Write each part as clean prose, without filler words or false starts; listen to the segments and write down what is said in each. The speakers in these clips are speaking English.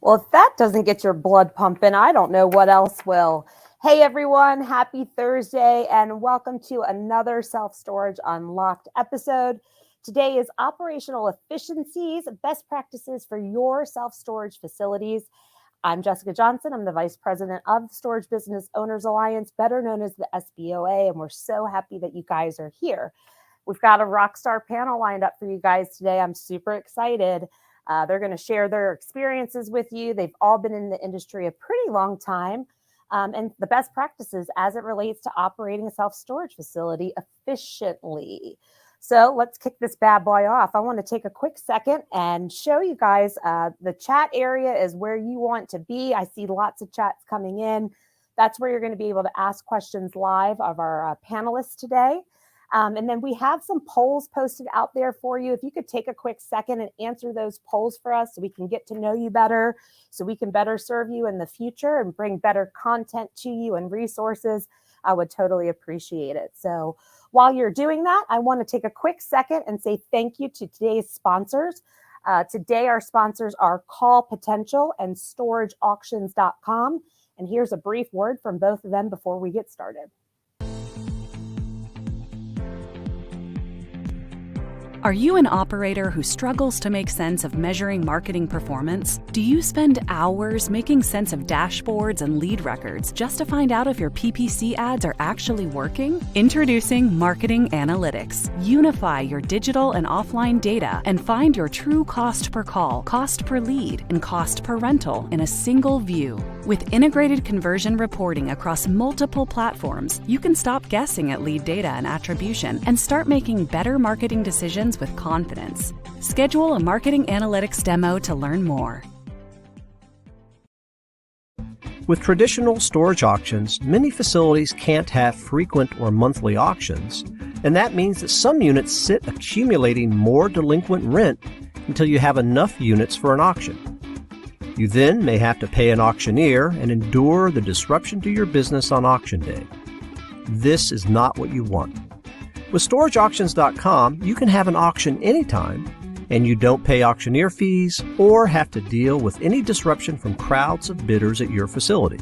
Well, if that doesn't get your blood pumping, I don't know what else will. Hey, everyone. Happy Thursday and welcome to another Self-Storage Unlocked episode. Today is Operational Efficiencies, Best Practices for Your Self-Storage Facilities. I'm Jessica Johnson. I'm the Vice President of the Storage Business Owners Alliance, better known as the SBOA, and we're so happy that you guys are here. We've got a rock star panel lined up for you guys today. I'm super excited. They're going to share their experiences with you. They've all been in the industry a pretty long time, and the best practices as it relates to operating a self-storage facility efficiently. So let's kick this bad boy off. I want to take a quick second and show you guys the chat area is where you want to be. I see lots of chats coming in. That's where you're going to be able to ask questions live of our panelists today. And then we have some polls posted out there for you. If you could take a quick second and answer those polls for us so we can get to know you better, so we can better serve you in the future and bring better content to you and resources, I would totally appreciate it. So while you're doing that, I want to take a quick second and say thank you to today's sponsors. Today, our sponsors are CallPotential and StorageAuctions.com. And here's a brief word from both of them before we get started. Are you an operator who struggles to make sense of measuring marketing performance? Do you spend hours making sense of dashboards and lead records just to find out if your PPC ads are actually working? Introducing Marketing Analytics. Unify your digital and offline data and find your true cost per call, cost per lead, and cost per rental in a single view. With integrated conversion reporting across multiple platforms, you can stop guessing at lead data and attribution and start making better marketing decisions with confidence. Schedule a marketing analytics demo to learn more. With traditional storage auctions, many facilities can't have frequent or monthly auctions, and that means that some units sit accumulating more delinquent rent until you have enough units for an auction. You then may have to pay an auctioneer and endure the disruption to your business on auction day. This is not what you want. With StorageAuctions.com, you can have an auction anytime, and you don't pay auctioneer fees or have to deal with any disruption from crowds of bidders at your facility.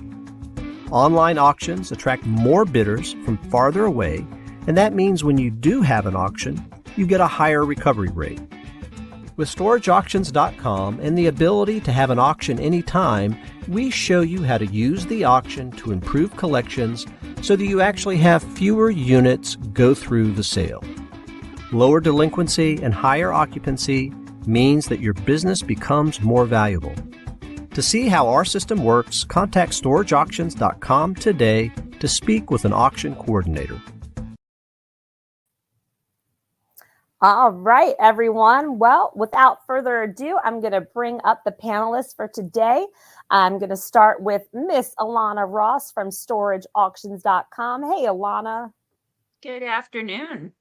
Online auctions attract more bidders from farther away, and that means when you do have an auction, you get a higher recovery rate. With StorageAuctions.com and the ability to have an auction anytime, we show you how to use the auction to improve collections so that you actually have fewer units go through the sale. Lower delinquency and higher occupancy means that your business becomes more valuable. To see how our system works, contact StorageAuctions.com today to speak with an auction coordinator. All right, everyone. Well, without further ado, I'm going to bring up the panelists for today. I'm going to start with Miss ALONNA Ross from StorageAuctions.com. Hey, ALONNA. Good afternoon.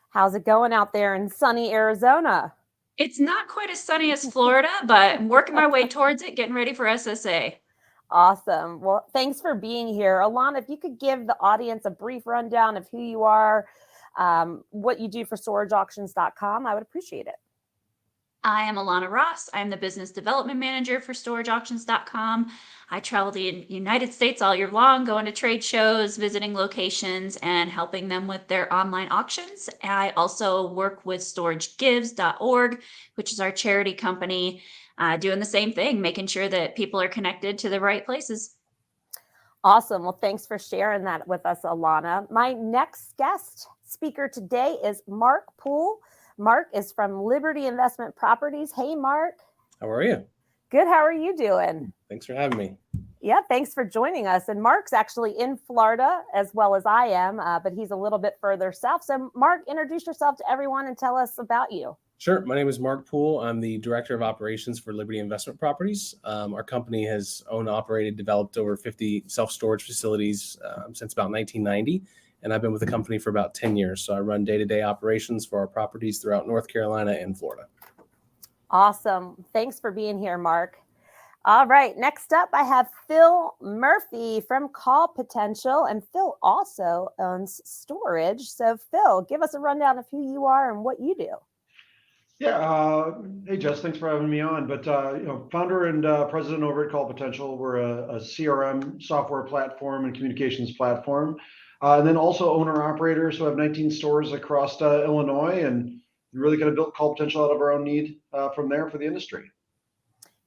How's it going out there in sunny Arizona? It's not quite as sunny as Florida, but I'm working my way towards it, getting ready for SSA. Awesome. Well, thanks for being here. ALONNA, if you could give the audience a brief rundown of who you are, what you do for StorageAuctions.com, I would appreciate it. I am ALONNA Ross. I'm the Business Development Manager for StorageAuctions.com. I travel the United States all year long, going to trade shows, visiting locations, and helping them with their online auctions. I also work with StorageGives.org, which is our charity company, doing the same thing, making sure that people are connected to the right places. Awesome. Well, thanks for sharing that with us, ALONNA. My next guest speaker today is Mark Poole. Mark is from Liberty Investment Properties. Hey, Mark. How are you? Good. How are you doing? Thanks for having me. Yeah, thanks for joining us. And Mark's actually in Florida as well as I am, but he's a little bit further south. So, Mark, introduce yourself to everyone and tell us about you. Sure. My name is Mark Poole. I'm the Director of Operations for Liberty Investment Properties. Our company has owned, operated, developed over 50 self-storage facilities since about 1990. And I've been with the company for about 10 years. So I run day-to-day operations for our properties throughout North Carolina and Florida. Awesome. Thanks for being here, Mark. All right. Next up, I have Phil Murphy from CallPotential. And Phil also owns storage. So Phil, give us a rundown of who you are and what you do. Yeah. Hey, Jess, thanks for having me on. But founder and president over at CallPotential. We're a CRM software platform and communications platform, and then also owner operator. So I have 19 stores across Illinois, and we really kind of built CallPotential out of our own need from there for the industry.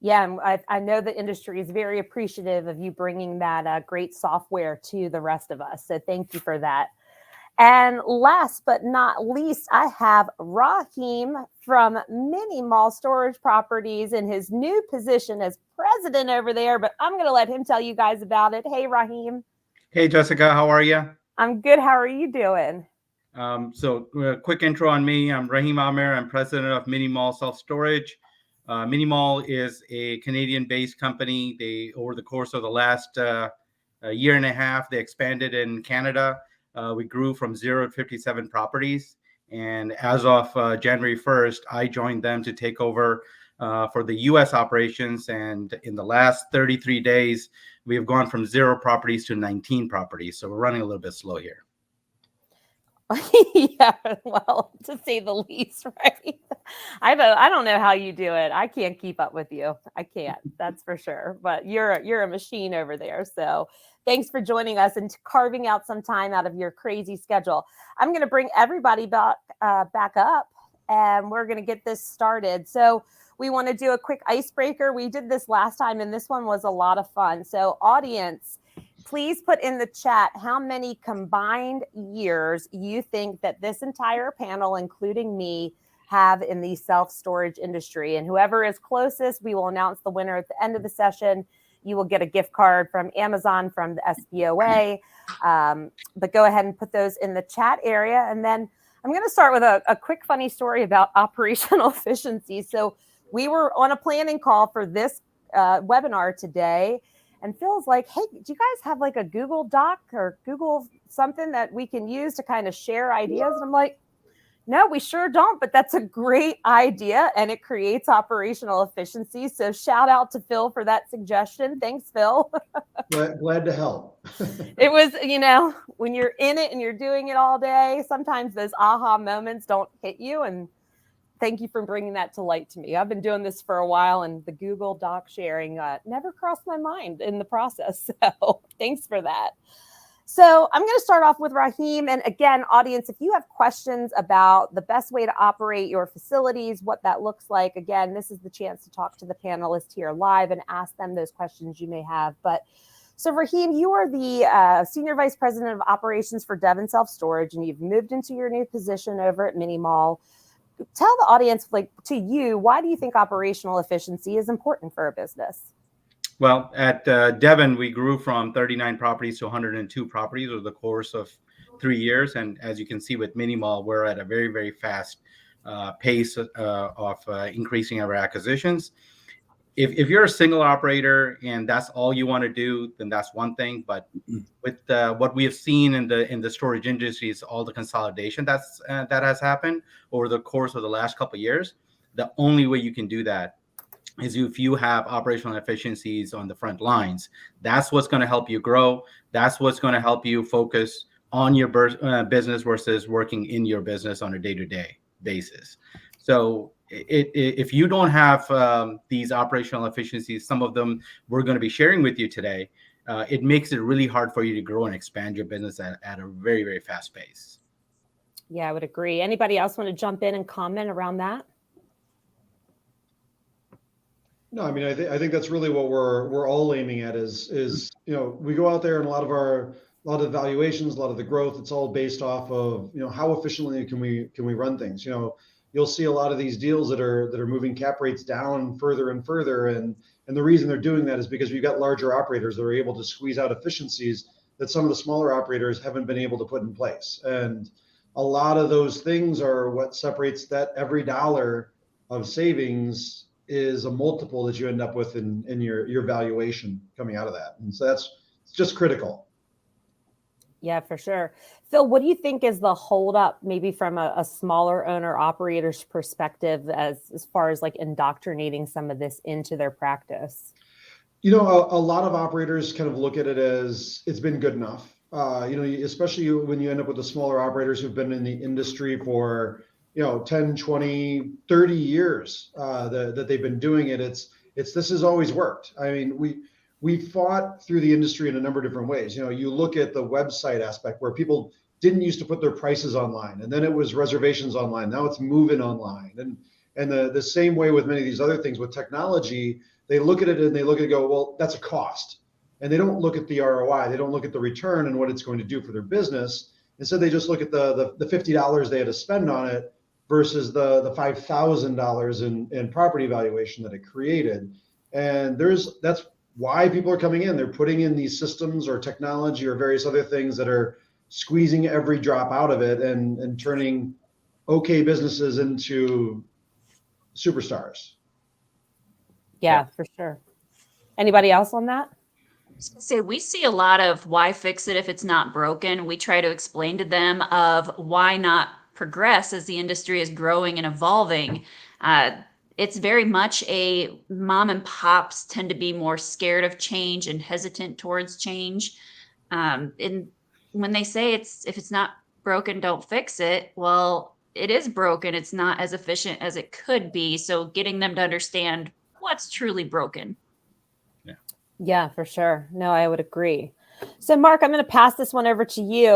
Yeah, and I know the industry is very appreciative of you bringing that great software to the rest of us. So thank you for that. And last but not least, I have RAHEEM from Mini Mall Storage Properties in his new position as president over there. But I'm going to let him tell you guys about it. Hey, RAHEEM. Hey, Jessica, how are you? I'm good. How are you doing? Quick intro on me. I'm RAHEEM AMER. I'm president of Mini Mall Self Storage. Mini Mall is a Canadian-based company. Over the course of the last year and a half, they expanded in Canada. We grew from 0 to 57 properties. And as of January 1st, I joined them to take over for the U.S. operations. And in the last 33 days, we have gone from 0 properties to 19 properties. So we're running a little bit slow here. Yeah, well, to say the least, right? I don't know how you do it. I can't keep up with you. I can't. That's for sure. But you're a machine over there. So thanks for joining us and carving out some time out of your crazy schedule. I'm going to bring everybody back up, and we're going to get this started. So we want to do a quick icebreaker. We did this last time, and this one was a lot of fun. So audience, please put in the chat how many combined years you think that this entire panel, including me, have in the self-storage industry. And whoever is closest, we will announce the winner at the end of the session. You will get a gift card from Amazon, from the SBOA. But go ahead and put those in the chat area. And then I'm going to start with a quick funny story about operational efficiency. So we were on a planning call for this webinar today. And Phil's like, hey, do you guys have like a Google Doc or Google something that we can use to kind of share ideas? And I'm like, no, we sure don't, but that's a great idea and it creates operational efficiency. So shout out to Phil for that suggestion. Thanks, Phil. Glad to help. It was, when you're in it and you're doing it all day, sometimes those aha moments don't hit you. And thank you for bringing that to light to me. I've been doing this for a while, and the Google Doc sharing never crossed my mind in the process. So thanks for that. So I'm going to start off with RAHEEM. And again, audience, if you have questions about the best way to operate your facilities, what that looks like, again, this is the chance to talk to the panelists here live and ask them those questions you may have. But so RAHEEM, you are the Senior Vice President of Operations for Devon Self Storage, and you've moved into your new position over at Mini Mall. Tell the audience, to you, why do you think operational efficiency is important for a business? Well, at Devon, we grew from 39 properties to 102 properties over the course of 3 years. And as you can see with Mini Mall, we're at a very, very fast pace of increasing our acquisitions. If you're a single operator and that's all you want to do, then that's one thing. But with what we have seen in the storage industry is all the consolidation that has happened over the course of the last couple of years. The only way you can do that is if you have operational efficiencies on the front lines. That's what's going to help you grow. That's what's going to help you focus on your business versus working in your business on a day-to-day basis. So if you don't have these operational efficiencies, some of them we're going to be sharing with you today, it makes it really hard for you to grow and expand your business at a very, very fast pace. Yeah, I would agree. Anybody else want to jump in and comment around that? No, I mean, I think that's really what we're all aiming at is we go out there and a lot of the valuations, a lot of the growth, it's all based off of, how efficiently can we run things. You'll see a lot of these deals that are moving cap rates down further and further. And the reason they're doing that is because we've got larger operators that are able to squeeze out efficiencies that some of the smaller operators haven't been able to put in place. And a lot of those things are what separates that every dollar of savings is a multiple that you end up with in your valuation coming out of that. And so it's just critical. Yeah, for sure. Phil, what do you think is the holdup, maybe from a smaller owner operator's perspective, as far as indoctrinating some of this into their practice? A lot of operators kind of look at it as it's been good enough. Especially when you end up with the smaller operators who've been in the industry for 10, 20, 30 years that they've been doing it. This has always worked. I mean, we fought through the industry in a number of different ways. You look at the website aspect where people didn't used to put their prices online, and then it was reservations online. Now it's move-in online, and the same way with many of these other things with technology. They look at it and they look at it and go, well, that's a cost, and they don't look at the ROI. They don't look at the return and what it's going to do for their business. Instead, they just look at the $50 they had to spend on it versus the $5,000 in property valuation that it created. And that's why people are coming in. They're putting in these systems or technology or various other things that are squeezing every drop out of it and turning okay businesses into superstars. Yeah, for sure. Anybody else on that? So we see a lot of why fix it if it's not broken. We try to explain to them of why not progress as the industry is growing and evolving. It's very much a mom and pops tend to be more scared of change and hesitant towards change. And when they say if it's not broken, don't fix it. Well, it is broken. It's not as efficient as it could be. So getting them to understand what's truly broken. Yeah, for sure. No, I would agree. So, Mark, I'm going to pass this one over to you.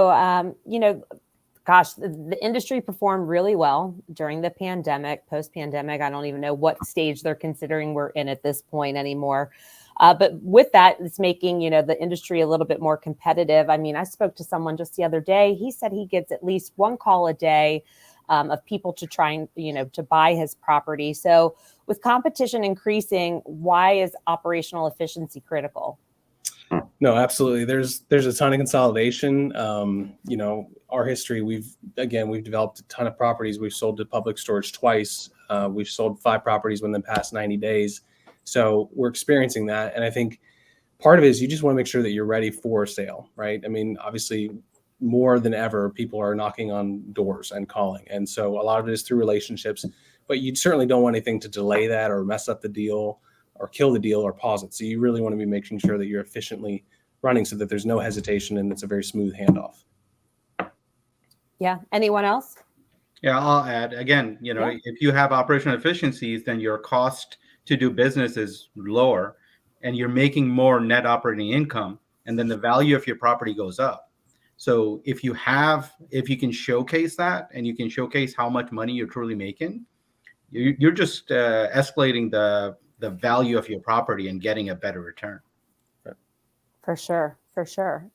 Gosh, the industry performed really well during the pandemic, post-pandemic. I don't even know what stage they're considering we're in at this point anymore. But with that, it's making, the industry a little bit more competitive. I mean, I spoke to someone just the other day. He said he gets at least one call a day of people to try and, to buy his property. So with competition increasing, why is operational efficiency critical? No, absolutely. There's a ton of consolidation. Our history, we've developed a ton of properties. We've sold to public storage twice. We've sold 5 properties within the past 90 days. So we're experiencing that. And I think part of it is you just want to make sure that you're ready for a sale, right? I mean, obviously more than ever, people are knocking on doors and calling. And so a lot of it is through relationships, but you certainly don't want anything to delay that or mess up the deal or kill the deal or pause it. So you really want to be making sure that you're efficiently running so that there's no hesitation and it's a very smooth handoff. Yeah. Anyone else? Yeah, I'll add again, if you have operational efficiencies, then your cost to do business is lower and you're making more net operating income. And then the value of your property goes up. So if you can showcase that and you can showcase how much money you're truly making, you're just escalating the value of your property and getting a better return. For sure.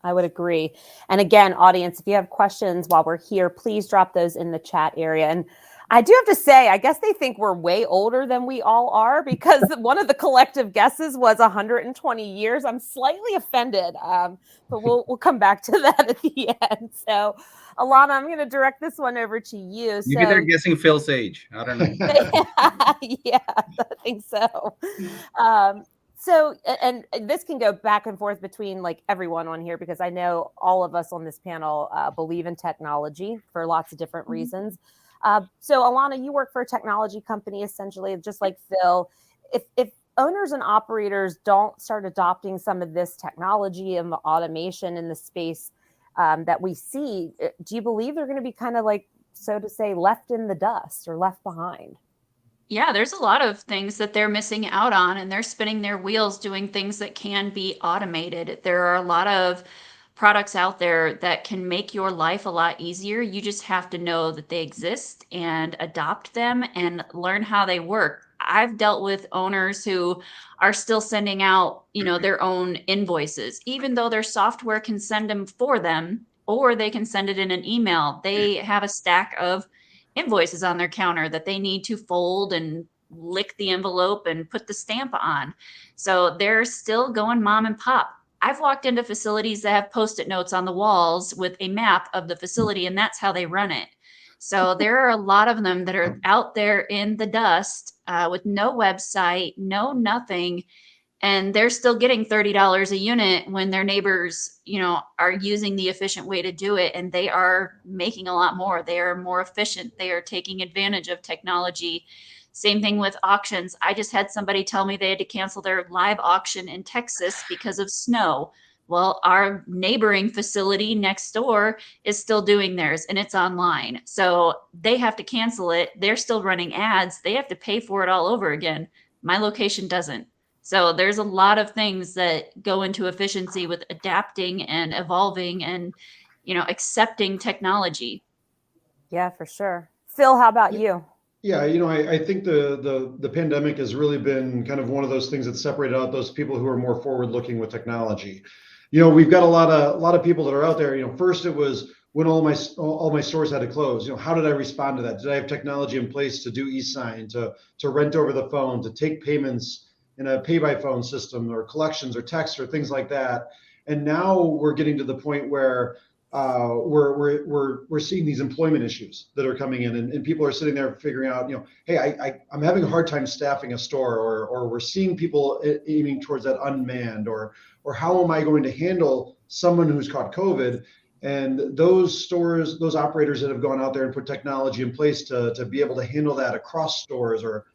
I would agree. And again, audience, if you have questions while we're here, please drop those in the chat area. And I do have to say, I guess they think we're way older than we all are because one of the collective guesses was 120 years. I'm slightly offended, but we'll come back to that at the end. So, ALONNA, I'm going to direct this one over to you. Maybe they're guessing Phil's age. I don't know. Yeah, I think so. So, and this can go back and forth between like everyone on here, because I know all of us on this panel believe in technology for lots of different reasons. So ALONNA, you work for a technology company, essentially, just like Phil. If owners and operators don't start adopting some of this technology and the automation in the space that we see, do you believe they're going to be kind of like, so to say, left in the dust or left behind? Yeah, there's a lot of things that they're missing out on, and they're spinning their wheels doing things that can be automated. There are a lot of products out there that can make your life a lot easier. You just have to know that they exist and adopt them and learn how they work. I've dealt with owners who are still sending out, their own invoices, even though their software can send them for them, or they can send it in an email. They have a stack of invoices on their counter that they need to fold and lick the envelope and put the stamp on. So they're still going mom and pop. I've walked into facilities that have Post-it notes on the walls with a map of the facility, and that's how they run it. So there are a lot of them that are out there in the dust with no website, no nothing, and they're still getting $30 a unit when their neighbors, are using the efficient way to do it, and they are making a lot more. They are more efficient. They are taking advantage of technology. Same thing with auctions. I just had somebody tell me they had to cancel their live auction in Texas because of snow. Well, our neighboring facility next door is still doing theirs and it's online. So they have to cancel it. They're still running ads. They have to pay for it all over again. My location doesn't. So there's a lot of things that go into efficiency with adapting and evolving and, accepting technology. Yeah, for sure. Phil, how about you? Yeah, I think the pandemic has really been kind of one of those things that separated out those people who are more forward looking with technology. We've got a lot of people that are out there. First it was when all my stores had to close. How did I respond to that? Did I have technology in place to do e-sign, to rent over the phone, to take payments in a pay by phone system, or collections or text or things like that? And now we're getting to the point where we're seeing these employment issues that are coming in, and people are sitting there figuring out, hey, I'm having a hard time staffing a store, or we're seeing people aiming towards that unmanned, or how am I going to handle someone who's caught COVID? And those stores, those operators that have gone out there and put technology in place to be able to handle that across stores or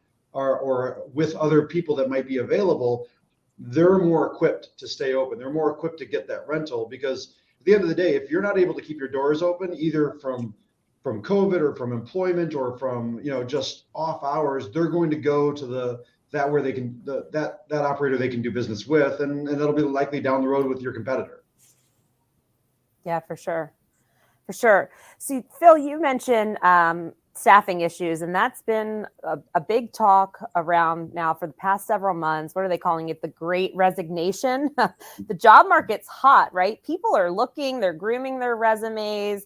with other people that might be available, they're more equipped to stay open. They're more equipped to get that rental, because at the end of the day, if you're not able to keep your doors open, either from COVID or from employment or from just off hours, they're going to go to that where they can that operator they can do business with, and that'll be likely down the road with your competitor. Yeah, for sure. See, Phil, you mentioned staffing issues, and that's been a big talk around now for the past several months. What are they calling it? The Great Resignation. The job market's hot, right? People are looking, they're grooming their resumes.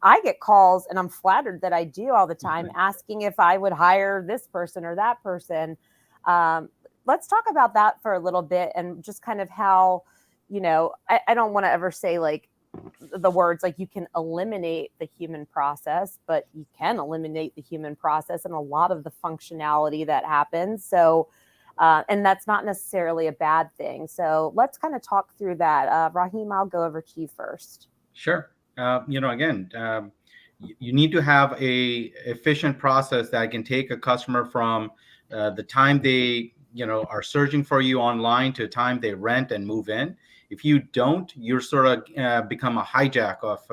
I get calls, and I'm flattered that I do all the time, asking if I would hire this person or that person. Let's talk about that for a little bit, and just kind of how, I don't want to ever say like the words like you can eliminate the human process, but you can eliminate the human process and a lot of the functionality that happens. So, and that's not necessarily a bad thing. So let's kind of talk through that. RAHEEM, I'll go over to you first. Sure. Again, you need to have a efficient process that can take a customer from the time they are searching for you online to the time they rent and move in. If you don't, you're sort of become a hijack of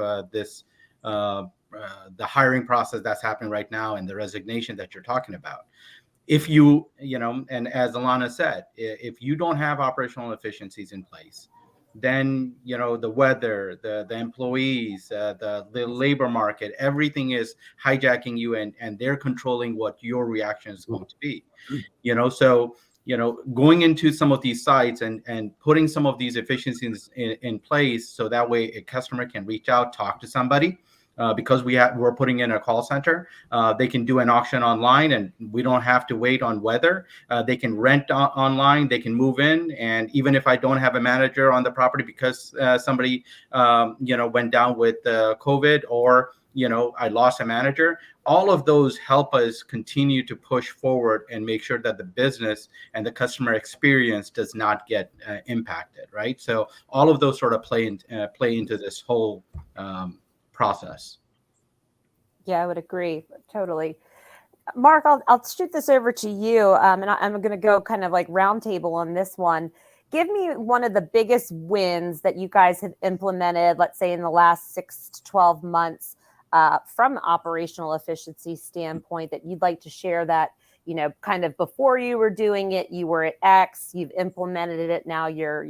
the hiring process that's happening right now and the resignation that you're talking about. If you, and as ALONNA said, if you don't have operational efficiencies in place, then the weather, the employees, the labor market, everything is hijacking you, and they're controlling what your reaction is going to be. So going into some of these sites and putting some of these efficiencies in place, so that way a customer can reach out, talk to somebody. Because we're putting in a call center, they can do an auction online, and we don't have to wait on weather. They can rent online, they can move in, and even if I don't have a manager on the property because somebody went down with COVID, or I lost a manager, all of those help us continue to push forward and make sure that the business and the customer experience does not get impacted, right? So all of those sort of play into this whole process. Yeah, I would agree totally. Mark, I'll shoot this over to you, and I'm going to go kind of like roundtable on this one. Give me one of the biggest wins that you guys have implemented, let's say in the last 6 to 12 months, from an operational efficiency standpoint, that you'd like to share, that kind of before you were doing it, you were at X, you've implemented it, now you're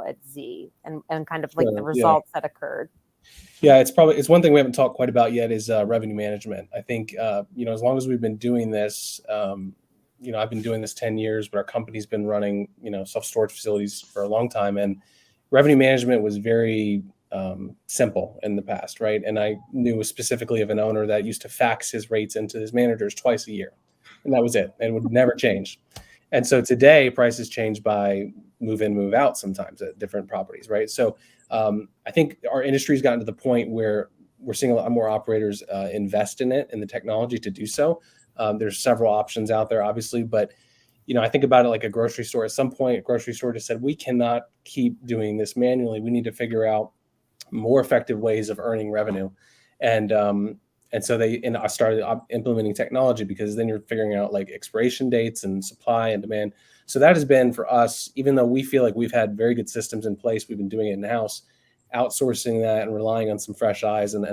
at Z, and kind of like the results that occurred. Yeah, it's one thing we haven't talked quite about yet is revenue management. I think as long as we've been doing this, I've been doing this 10 years, but our company's been running self-storage facilities for a long time, and revenue management was very simple in the past, right? And I knew specifically of an owner that used to fax his rates into his managers twice a year, and that was it. It would never change. And so today prices change by move in, move out sometimes at different properties, right? So I think our industry's gotten to the point where we're seeing a lot more operators invest in it, in the technology to do so. There's several options out there, obviously, but I think about it like a grocery store. At some point, a grocery store just said, we cannot keep doing this manually. We need to figure out more effective ways of earning revenue. And And so I started implementing technology, because then you're figuring out like expiration dates and supply and demand. So that has been for us, even though we feel like we've had very good systems in place, we've been doing it in-house, outsourcing that and relying on some fresh eyes and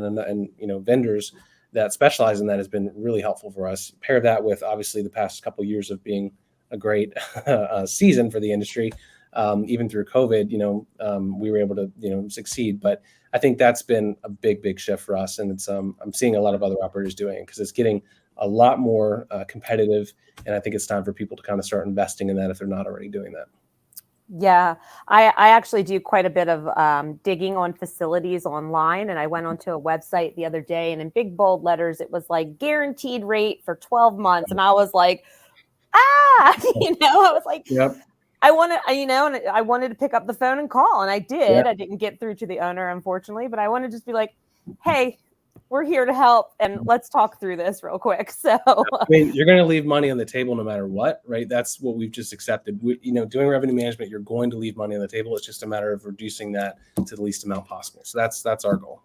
vendors that specialize in that has been really helpful for us. Pair that with obviously the past couple of years of being a great season for the industry. Even through COVID, we were able to, succeed. But I think that's been a big shift for us. And it's, I'm seeing a lot of other operators doing it, because it's getting a lot more competitive. And I think it's time for people to kind of start investing in that if they're not already doing that. Yeah, I actually do quite a bit of digging on facilities online. And I went onto a website the other day, and in big bold letters, it was like guaranteed rate for 12 months. And I was like, I was like, Yep. I want to, and I wanted to pick up the phone and call, and I did. Yep. I didn't get through to the owner, unfortunately, but I want to just be like, hey, we're here to help, and let's talk through this real quick. So, I mean, you're going to leave money on the table no matter what, right? That's what we've just accepted. Doing revenue management, you're going to leave money on the table. It's just a matter of reducing that to the least amount possible. So that's our goal.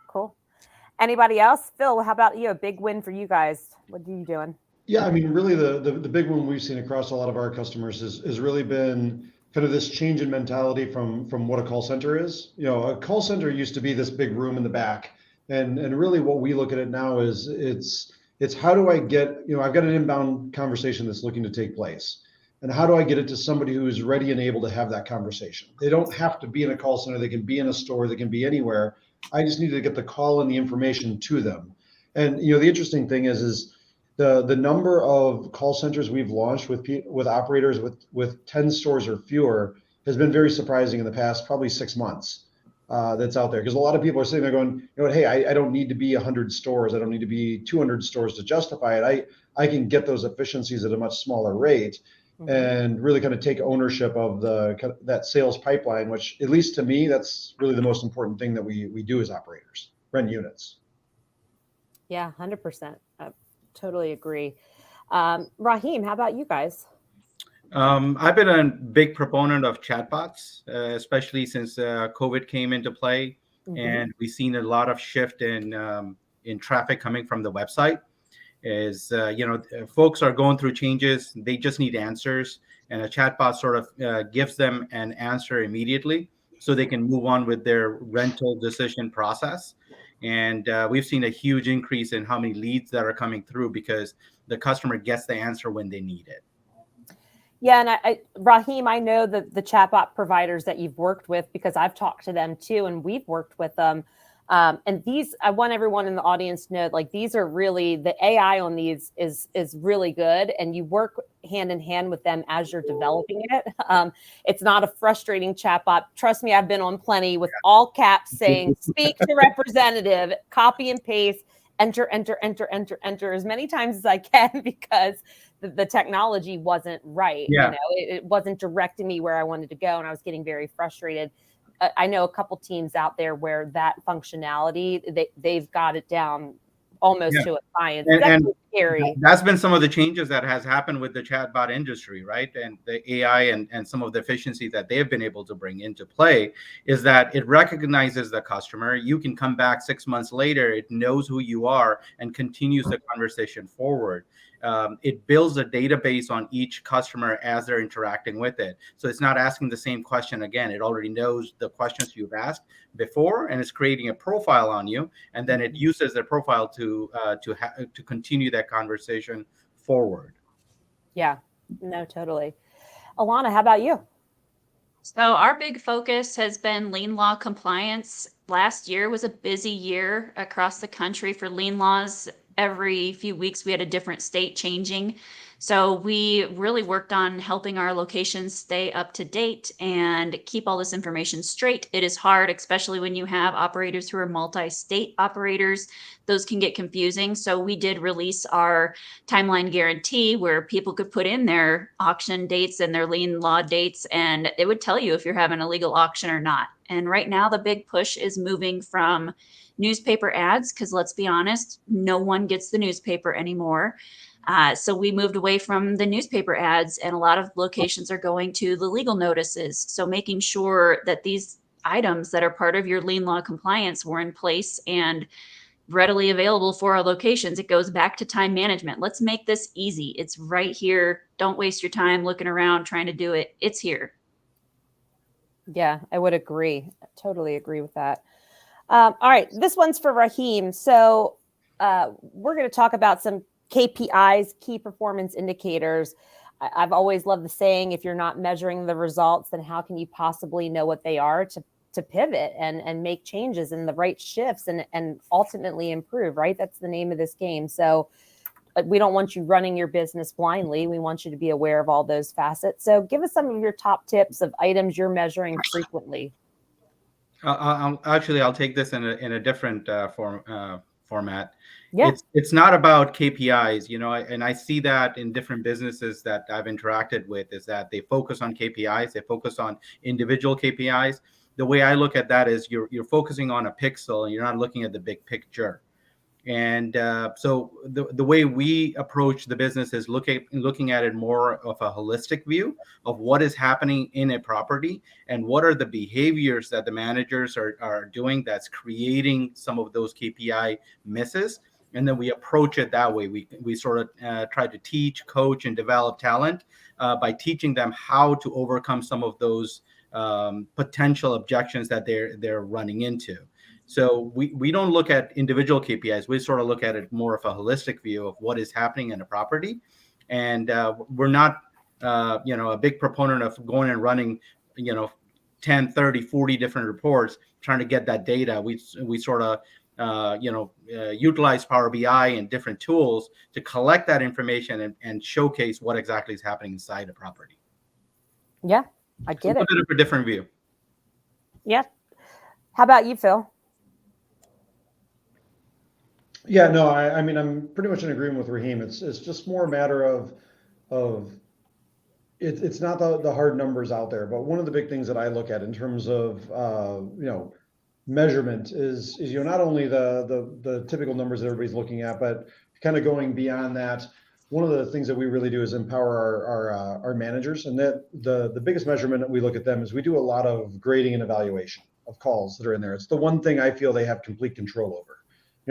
Cool. Anybody else? Phil, how about you? A big win for you guys. What are you doing? Yeah, I mean, really the big one we've seen across a lot of our customers has really been kind of this change in mentality from what a call center is. A call center used to be this big room in the back, and really what we look at it now is it's how do I get, I've got an inbound conversation that's looking to take place, and how do I get it to somebody who is ready and able to have that conversation? They don't have to be in a call center. They can be in a store. They can be anywhere. I just need to get the call and the information to them. And the interesting thing is the number of call centers we've launched with operators with 10 stores or fewer has been very surprising in the past probably 6 months. That's out there, because a lot of people are sitting there going, hey, I don't need to be 100 stores. I don't need to be 200 stores to justify it. I can get those efficiencies at a much smaller rate, and really kind of take ownership of that sales pipeline, which, at least to me, that's really the most important thing that we do as operators, rent units. Yeah, 100%. Totally agree. RAHEEM, how about you guys? I've been a big proponent of chatbots, especially since COVID came into play, and we've seen a lot of shift in traffic coming from the website. Folks are going through changes; they just need answers, and a chatbot sort of gives them an answer immediately, so they can move on with their rental decision process. And we've seen a huge increase in how many leads that are coming through, because the customer gets the answer when they need it. Yeah, and RAHEEM, I know the chatbot providers that you've worked with, because I've talked to them too, and we've worked with them. And these, I want everyone in the audience to know, like, these are really, the AI on these is really good, and you work hand in hand with them as you're developing it. It's not a frustrating chatbot. Trust me, I've been on plenty with all caps saying, speak to representative, copy and paste, enter as many times as I can, because the technology wasn't right. Yeah. It wasn't directing me where I wanted to go, and I was getting very frustrated. I know a couple teams out there where that functionality, they've got it down almost to a science. And scary. That's been some of the changes that has happened with the chatbot industry, right? And the AI and some of the efficiencies that they've been able to bring into play is that it recognizes the customer. You can come back 6 months later. It knows who you are and continues the conversation forward. It builds a database on each customer as they're interacting with it. So it's not asking the same question again. It already knows the questions you've asked before, and it's creating a profile on you. And then it uses the profile to continue that conversation forward. Yeah, no, totally. ALONNA, how about you? So our big focus has been lien law compliance. Last year was a busy year across the country for lien laws. Every few weeks, we had a different state changing. So we really worked on helping our locations stay up to date and keep all this information straight. It is hard, especially when you have operators who are multi-state operators. Those can get confusing. So we did release our timeline guarantee, where people could put in their auction dates and their lien law dates, and it would tell you if you're having a legal auction or not. And right now, the big push is moving from newspaper ads, because let's be honest, no one gets the newspaper anymore. So we moved away from the newspaper ads, and a lot of locations are going to the legal notices. So making sure that these items that are part of your lien law compliance were in place, and readily available for our locations. It goes back to time management. Let's make this easy. It's right here. Don't waste your time looking around trying to do it. It's here. Yeah, I would agree. Totally agree with that. All right, this one's for Raheem. So we're going to talk about some KPIs, key performance indicators. I've always loved the saying, if you're not measuring the results, then how can you possibly know what they are to pivot and make changes in the right shifts and ultimately improve, right? That's the name of this game. So we don't want you running your business blindly. We want you to be aware of all those facets. So give us some of your top tips of items you're measuring frequently. I'll take this in a different format. Yeah. It's not about KPIs, and I see that in different businesses that I've interacted with, is that they focus on KPIs, they focus on individual KPIs. The way I look at that is you're focusing on a pixel and you're not looking at the big picture. And so the way we approach the business is looking at it more of a holistic view of what is happening in a property and what are the behaviors that the managers are doing that's creating some of those KPI misses. And then we approach it that way. We sort of try to teach, coach, and develop talent by teaching them how to overcome some of those potential objections that they're running into. So we don't look at individual KPIs. We sort of look at it more of a holistic view of what is happening in a property. And we're not, a big proponent of going and running, 10, 30, 40 different reports, trying to get that data. We sort of, utilize Power BI and different tools to collect that information and showcase what exactly is happening inside a property. Yeah, I get it. A bit of a different view. Yeah. How about you, Phil? Yeah, no, I mean, I'm pretty much in agreement with Raheem. It's just more a matter of it's not the hard numbers out there, but one of the big things that I look at in terms of measurement is not only the typical numbers that everybody's looking at, but kind of going beyond that. One of the things that we really do is empower our managers, and that the biggest measurement that we look at them is we do a lot of grading and evaluation of calls that are in there. It's the one thing I feel they have complete control over.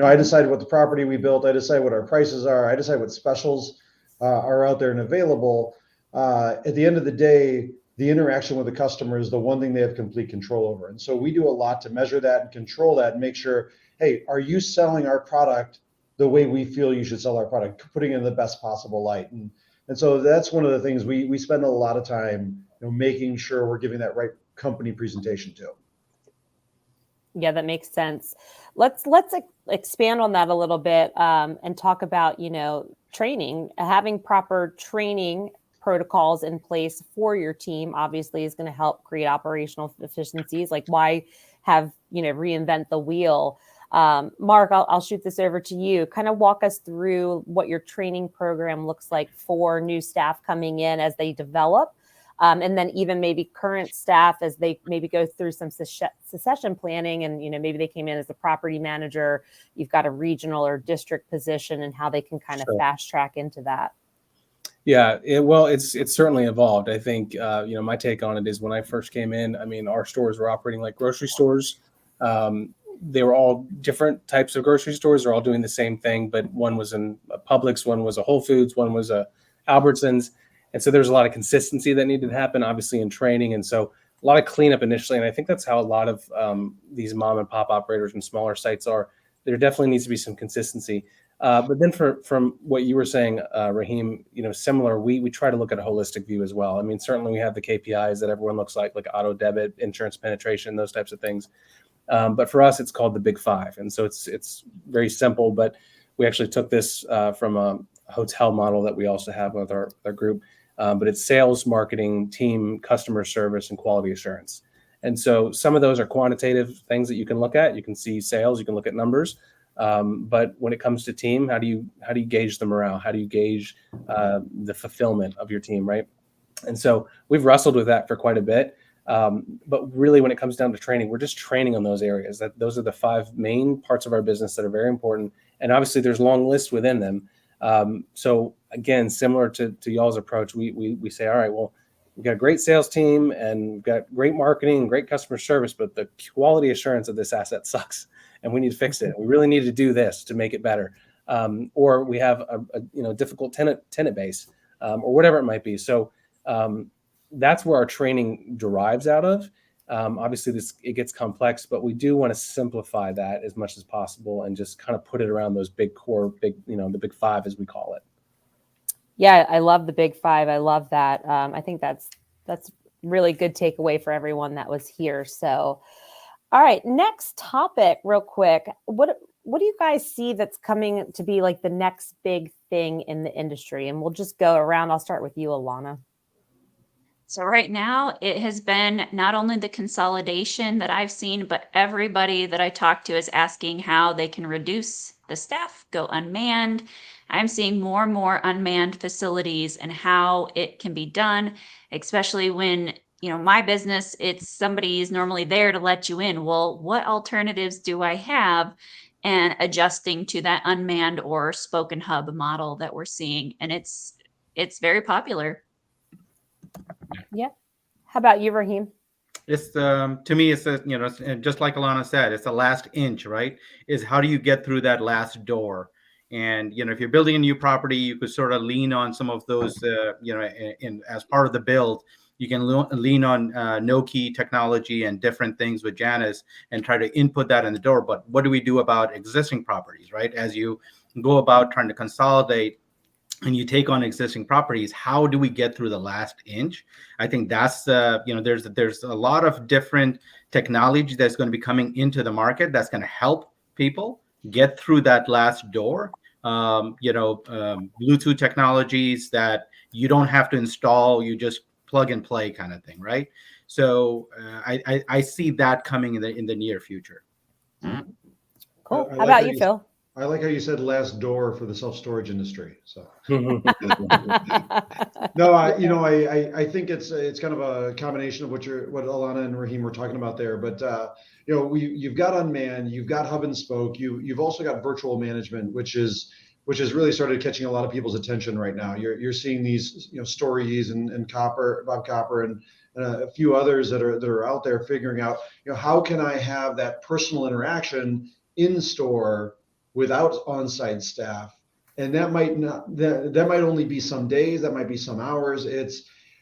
I decide what the property we built, I decide what our prices are, I decide what specials are out there and available. At the end of the day, the interaction with the customer is the one thing they have complete control over. And so we do a lot to measure that and control that and make sure, hey, are you selling our product the way we feel you should sell our product, putting it in the best possible light? And so that's one of the things we spend a lot of time making sure we're giving that right company presentation to. Yeah, that makes sense. Let's expand on that a little bit and talk about, training. Having proper training protocols in place for your team obviously is going to help create operational efficiencies. Like, why have, reinvent the wheel? Mark, I'll shoot this over to you. Kind of walk us through what your training program looks like for new staff coming in as they develop. And then even maybe current staff as they maybe go through some succession planning and, maybe they came in as a property manager, you've got a regional or district position and how they can kind of fast track into that. Yeah, it's certainly evolved. I think, my take on it is when I first came in, I mean, our stores were operating like grocery stores. They were all different types of grocery stores. They're all doing the same thing, but one was in a Publix, one was a Whole Foods, one was a Albertsons. And so there's a lot of consistency that needed to happen, obviously, in training. And so a lot of cleanup initially. And I think that's how a lot of these mom and pop operators and smaller sites are. There definitely needs to be some consistency. But then from what you were saying, Raheem, similar, we try to look at a holistic view as well. I mean, certainly we have the KPIs that everyone looks like auto debit, insurance penetration, those types of things. But for us, it's called the Big Five. And so it's very simple, but we actually took this from a hotel model that we also have with our group. But it's sales, marketing, team, customer service, and quality assurance. And so some of those are quantitative things that you can look at. You can see sales, you can look at numbers. But when it comes to team, how do you gauge the morale? How do you gauge the fulfillment of your team, right? And so we've wrestled with that for quite a bit. But really, when it comes down to training, we're just training on those areas. Those are the 5 main parts of our business that are very important. And obviously, there's long lists within them. So again, similar to y'all's approach, we say, all right, well, we've got a great sales team and we've got great marketing and great customer service, but the quality assurance of this asset sucks. and we need to fix it. We really need to do this to make it better. Or we have a difficult tenant base, or whatever it might be. So that's where our training derives out of. Obviously, it gets complex, but we do want to simplify that as much as possible and just kind of put it around those big core, the big five, as we call it. Yeah, I love the big five. I love that. I think that's really good takeaway for everyone that was here. So, all right, next topic, real quick. What do you guys see that's coming to be like the next big thing in the industry? And we'll just go around. I'll start with you, ALONNA. So right now, it has been not only the consolidation that I've seen, but everybody that I talk to is asking how they can reduce the staff, go unmanned. I'm seeing more and more unmanned facilities and how it can be done, especially when, my business, it's somebody's normally there to let you in. Well, what alternatives do I have? And adjusting to that unmanned or spoken hub model that we're seeing. And it's very popular. Yeah. How about you, RAHEEM? It's to me, it's just like ALONNA said, it's the last inch, right? Is how do you get through that last door? And if you're building a new property, you could sort of lean on some of those, in as part of the build. You can lean on no key technology and different things with Janus and try to input that in the door. But what do we do about existing properties, right? As you go about trying to consolidate and you take on existing properties, how do we get through the last inch? I think that's there's a lot of different technology that's going to be coming into the market that's going to help people get through that last door. Bluetooth technologies that you don't have to install, you just plug and play kind of thing, right? So I see that coming in the near future. Cool. How about you, Phil? I like how you said last door for the self-storage industry. So no, I think it's kind of a combination of what ALONNA and RAHEEM were talking about there. But you've got unmanned, you've got hub and spoke, you've also got virtual management, which has really started catching a lot of people's attention right now. You're seeing these stories and Bob Copper and a few others that are out there figuring out how can I have that personal interaction in store without on-site staff. And that might only be some days, that might be some hours.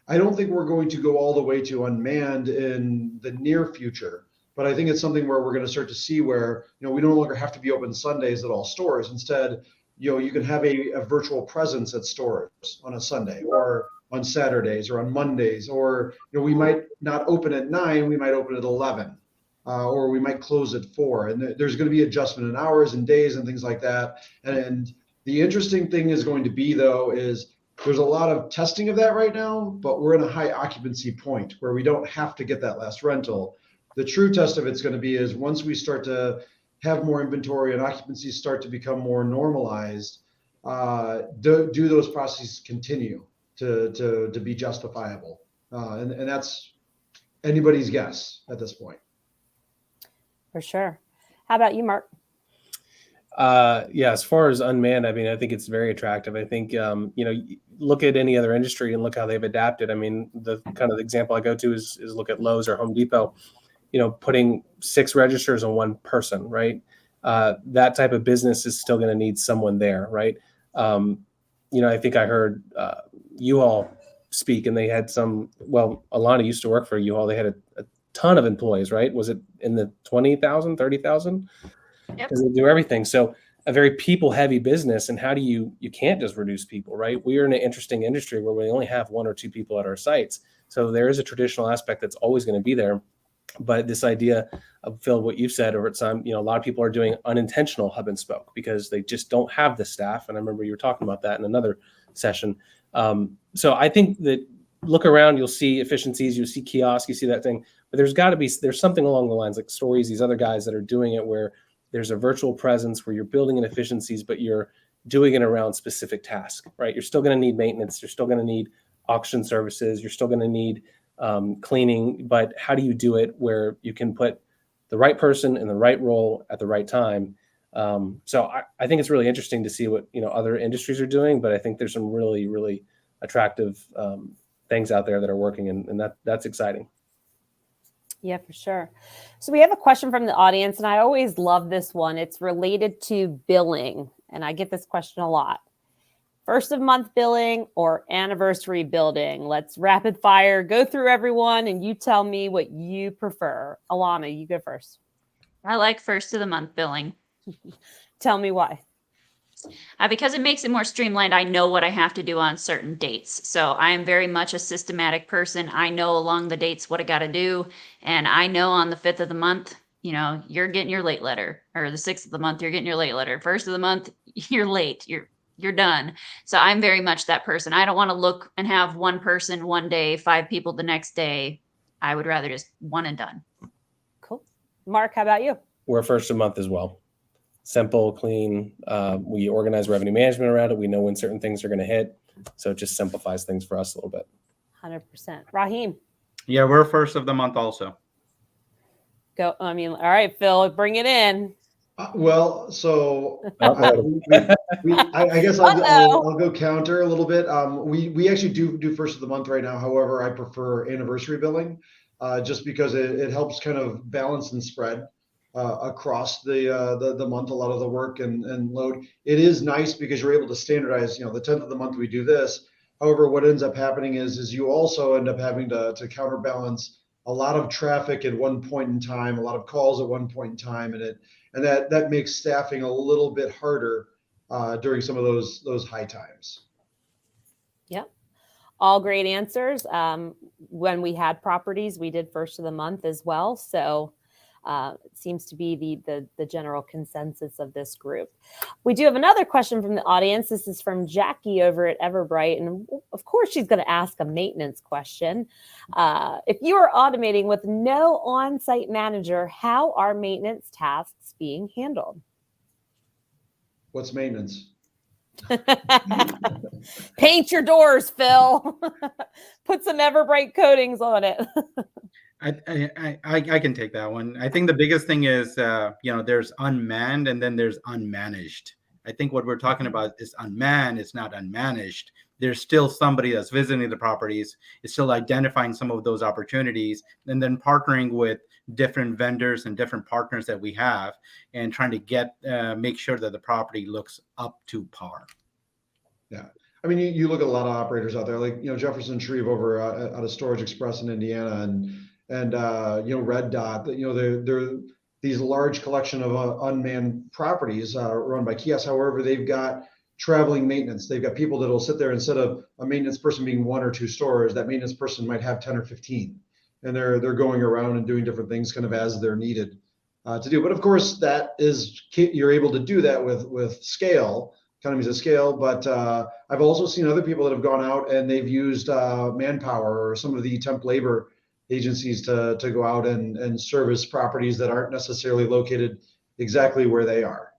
I don't think we're going to go all the way to unmanned in the near future, but I think it's something where we're going to start to see where, we no longer have to be open Sundays at all stores. Instead, you can have a virtual presence at stores on a Sunday or on Saturdays or on Mondays, or, we might not open at 9, we might open at 11. Or we might close at 4, and there's going to be adjustment in hours and days and things like that. And the interesting thing is going to be, though, is there's a lot of testing of that right now, but we're in a high occupancy point where we don't have to get that last rental. The true test of it's going to be is once we start to have more inventory and occupancies start to become more normalized, do those processes continue to be justifiable? And that's anybody's guess at this point. For sure. How about you, Mark? Yeah, as far as unmanned, I think it's very attractive. I think, look at any other industry and look how they've adapted. The kind of example I go to is look at Lowe's or Home Depot, putting 6 registers on one person, right? That type of business is still going to need someone there, right? I think I heard U-Haul speak, and they had ALONNA used to work for U-Haul. They had a ton of employees, right? Was it in the 20,000, 30,000? Because they do everything. So a very people heavy business. And how do you can't just reduce people, right? We are in an interesting industry where we only have 1 or 2 people at our sites. So there is a traditional aspect that's always going to be there. But this idea of, Phil, what you've said over time, a lot of people are doing unintentional hub and spoke because they just don't have the staff. And I remember you were talking about that in another session. So I think that look around, you'll see efficiencies, you'll see kiosks, you see that thing. But there's something along the lines like Stories, these other guys that are doing it where there's a virtual presence where you're building in efficiencies, but you're doing it around specific tasks, right? You're still going to need maintenance. You're still going to need auction services. You're still going to need cleaning, but how do you do it where you can put the right person in the right role at the right time? So I think it's really interesting to see what, other industries are doing, but I think there's some really, really attractive things out there that are working, and that's exciting. Yeah, for sure. So we have a question from the audience, and I always love this one. It's related to billing, and I get this question a lot. First of month billing or anniversary billing? Let's rapid fire go through everyone, and you tell me what you prefer. ALONNA, you go first. I like first of the month billing. Tell me why. Because it makes it more streamlined. I know what I have to do on certain dates. So I am very much a systematic person. I know along the dates what I got to do. And I know on the 5th of the month, you're getting your late letter, or the 6th of the month, you're getting your late letter. First of the month, you're late. You're done. So I'm very much that person. I don't want to look and have one person one day, 5 people the next day. I would rather just one and done. Cool. Mark, how about you? We're first of month as well. Simple, clean. We organize revenue management around it. We know when certain things are going to hit. So it just simplifies things for us a little bit. 100%. RAHEEM. Yeah, we're first of the month also. Go. All right, Phil, bring it in. Well, so I guess I'll go counter a little bit. We actually do first of the month right now. However, I prefer anniversary billing just because it helps kind of balance and spread across the month, a lot of the work and load. It is nice because you're able to standardize, the 10th of the month we do this. However, what ends up happening is you also end up having to counterbalance a lot of traffic at one point in time, a lot of calls at one point in time, and that makes staffing a little bit harder during some of those high times. Yep. All great answers. When we had properties, we did first of the month as well. So it seems to be the general consensus of this group. We do have another question from the audience. This is from Jackie over at Everbright. And of course, she's going to ask a maintenance question. If you are automating with no on-site manager, how are maintenance tasks being handled? What's maintenance? Paint your doors, Phil. Put some Everbright coatings on it. I can take that one. I think the biggest thing is, there's unmanned and then there's unmanaged. I think what we're talking about is unmanned. It's not unmanaged. There's still somebody that's visiting the properties. It's still identifying some of those opportunities and then partnering with different vendors and different partners that we have and trying to make sure that the property looks up to par. Yeah. I mean, you look at a lot of operators out there, like, Jefferson Shreve over out of Storage Express in Indiana and Red Dot, they're these large collection of unmanned properties run by kiosks. However, they've got traveling maintenance. They've got people that will sit there instead of a maintenance person being 1 or 2 stores. That maintenance person might have 10 or 15, and they're going around and doing different things kind of as they're needed to do. But of course, you're able to do that with scale, economies of scale. But I've also seen other people that have gone out and they've used manpower or some of the temp labor agencies to go out and service properties that aren't necessarily located exactly where they are.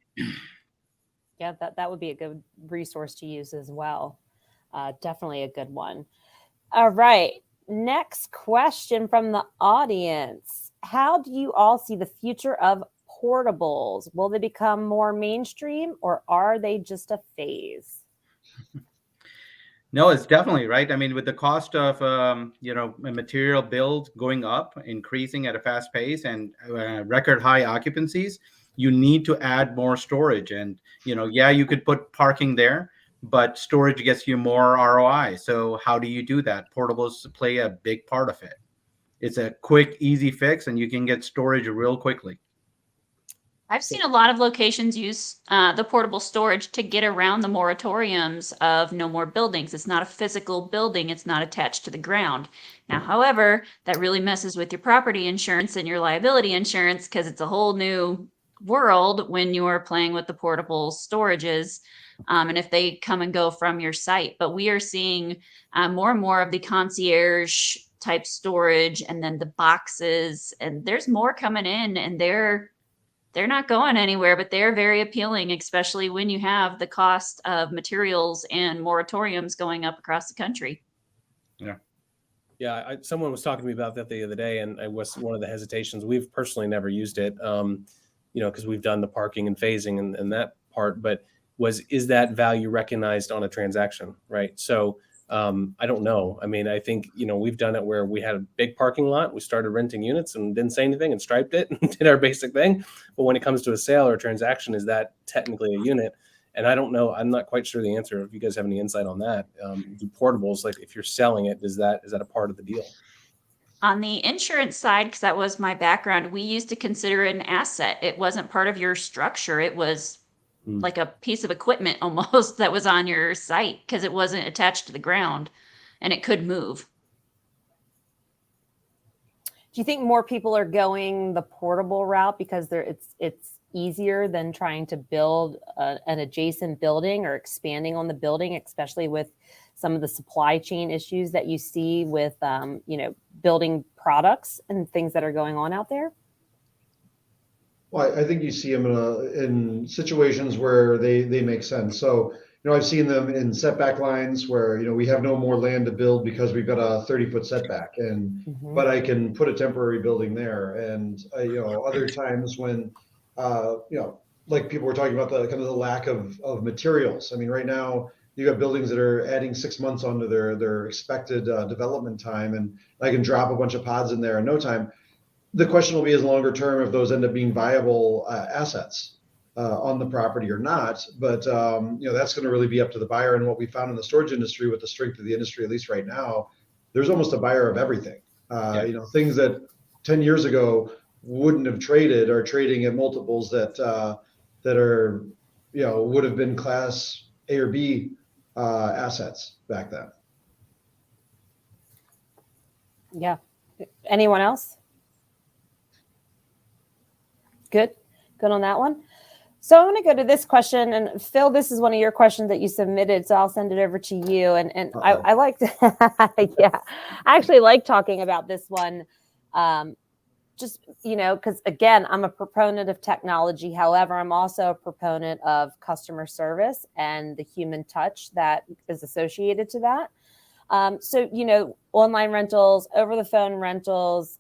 Yeah, that would be a good resource to use as well. Definitely a good one. All right. Next question from the audience. How do you all see the future of portables? Will they become more mainstream or are they just a phase? No, it's definitely right. I mean, with the cost of material build going up, increasing at a fast pace, and record high occupancies, you need to add more storage. And you could put parking there, but storage gets you more ROI. So how do you do that? Portables play a big part of it. It's a quick, easy fix, and you can get storage real quickly. I've seen a lot of locations use the portable storage to get around the moratoriums of no more buildings. It's not a physical building. It's not attached to the ground. Now, however, that really messes with your property insurance and your liability insurance because it's a whole new world when you're playing with the portable storages and if they come and go from your site. But we are seeing more and more of the concierge type storage and then the boxes. And there's more coming in, and they're not going anywhere, but they're very appealing, especially when you have the cost of materials and moratoriums going up across the country. Yeah. Someone was talking to me about that the other day, and it was one of the hesitations. We've personally never used it, because we've done the parking and phasing and that part, but is that value recognized on a transaction, right? So I don't know. I mean, I think, we've done it where we had a big parking lot. We started renting units and didn't say anything and striped it and did our basic thing. But when it comes to a sale or a transaction, is that technically a unit? And I don't know. I'm not quite sure the answer. If you guys have any insight on that, do portables, like if you're selling it, is that a part of the deal? On the insurance side, because that was my background, we used to consider it an asset. It wasn't part of your structure. It was like a piece of equipment almost that was on your site because it wasn't attached to the ground and it could move. Do you think more people are going the portable route because it's easier than trying to build an adjacent building or expanding on the building, especially with some of the supply chain issues that you see with building products and things that are going on out there? Well, I think you see them in situations where they make sense. So, I've seen them in setback lines where, we have no more land to build because we've got a 30-foot setback, but I can put a temporary building there. And, other times when, like people were talking about the kind of the lack of materials. I mean, right now you got buildings that are adding 6 months onto their expected development time, and I can drop a bunch of pods in there in no time. The question will be is longer term if those end up being viable assets on the property or not. But that's going to really be up to the buyer. And what we found in the storage industry, with the strength of the industry, at least right now, there's almost a buyer of everything. Things that 10 years ago wouldn't have traded are trading at multiples that are would have been class A or B assets back then. Yeah. Anyone else? Good on that one. So I'm going to go to this question, and Phil, this is one of your questions that you submitted, so I'll send it over to you. And I like to, I actually like talking about this one, just because again, I'm a proponent of technology. However, I'm also a proponent of customer service and the human touch that is associated to that. So, online rentals, over the phone rentals,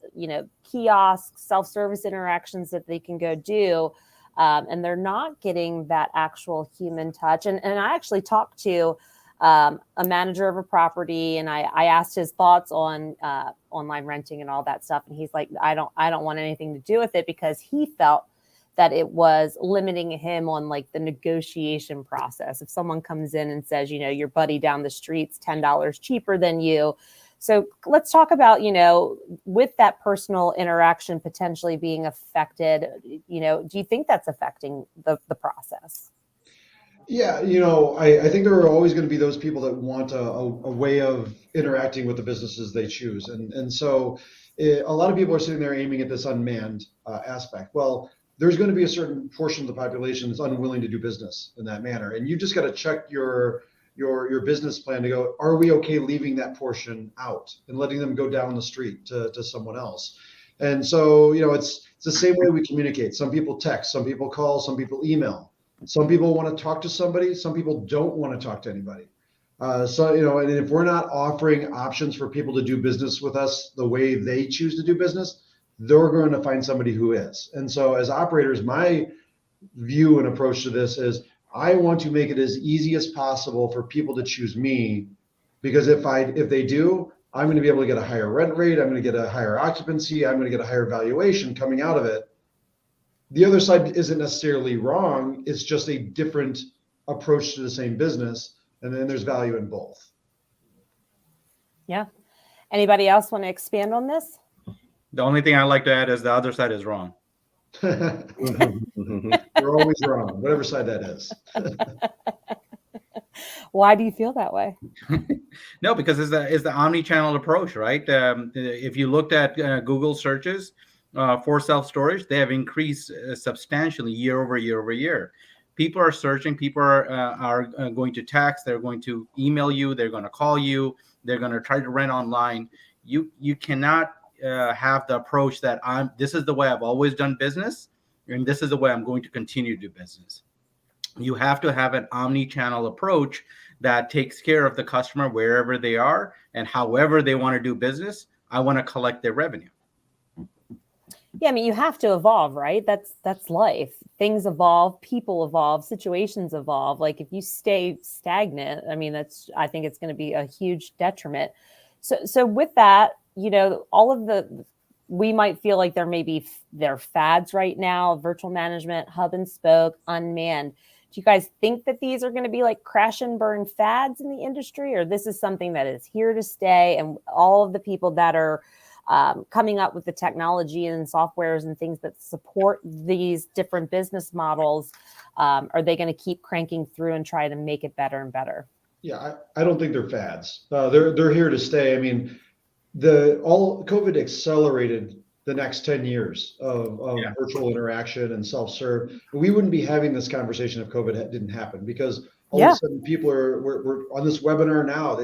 kiosks, self-service interactions that they can go do. And they're not getting that actual human touch. And I actually talked to a manager of a property, and I asked his thoughts on online renting and all that stuff. And he's like, I don't want anything to do with it, because he felt that it was limiting him on like the negotiation process. If someone comes in and says, your buddy down the street's $10 cheaper than you. So let's talk about, with that personal interaction potentially being affected, do you think that's affecting the process? Yeah, I think there are always going to be those people that want a way of interacting with the businesses they choose. And so a lot of people are sitting there aiming at this unmanned aspect. Well, there's going to be a certain portion of the population that's unwilling to do business in that manner. And you just got to check your business plan to go, are we okay leaving that portion out and letting them go down the street to someone else? And so, it's the same way we communicate. Some people text, some people call, some people email. Some people want to talk to somebody, some people don't want to talk to anybody. And if we're not offering options for people to do business with us the way they choose to do business, they're going to find somebody who is. And so as operators, my view and approach to this is I want to make it as easy as possible for people to choose me, because if they do, I'm going to be able to get a higher rent rate. I'm going to get a higher occupancy. I'm going to get a higher valuation coming out of it. The other side isn't necessarily wrong. It's just a different approach to the same business. And then there's value in both. Yeah. Anybody else want to expand on this? The only thing I like to add is the other side is wrong. You're always wrong, whatever side that is. Why do you feel that way? No, because it's the omni-channel approach, right? If you looked at Google searches for self-storage, they have increased substantially year over year over year. People are searching. People are going to text. They're going to email you. They're going to call you. They're going to try to rent online. You cannot have the approach that this is the way I've always done business, and this is the way I'm going to continue to do business. You have to have an omni-channel approach that takes care of the customer wherever they are and however they want to do business. I want to collect their revenue. Yeah, I mean, you have to evolve, right? That's life. Things evolve, people evolve, situations evolve. Like if you stay stagnant, I mean, I think it's going to be a huge detriment. So with that, all of we might feel like they're fads right now, virtual management, hub and spoke, unmanned. Do you guys think that these are going to be like crash and burn fads in the industry, or this is something that is here to stay, and all of the people that are coming up with the technology and softwares and things that support these different business models, are they going to keep cranking through and try to make it better and better? Yeah, I don't think they're fads. They're here to stay. I mean, COVID accelerated the next 10 years of virtual interaction and self-serve. We wouldn't be having this conversation if COVID didn't happen, because all of a sudden people we're on this webinar now.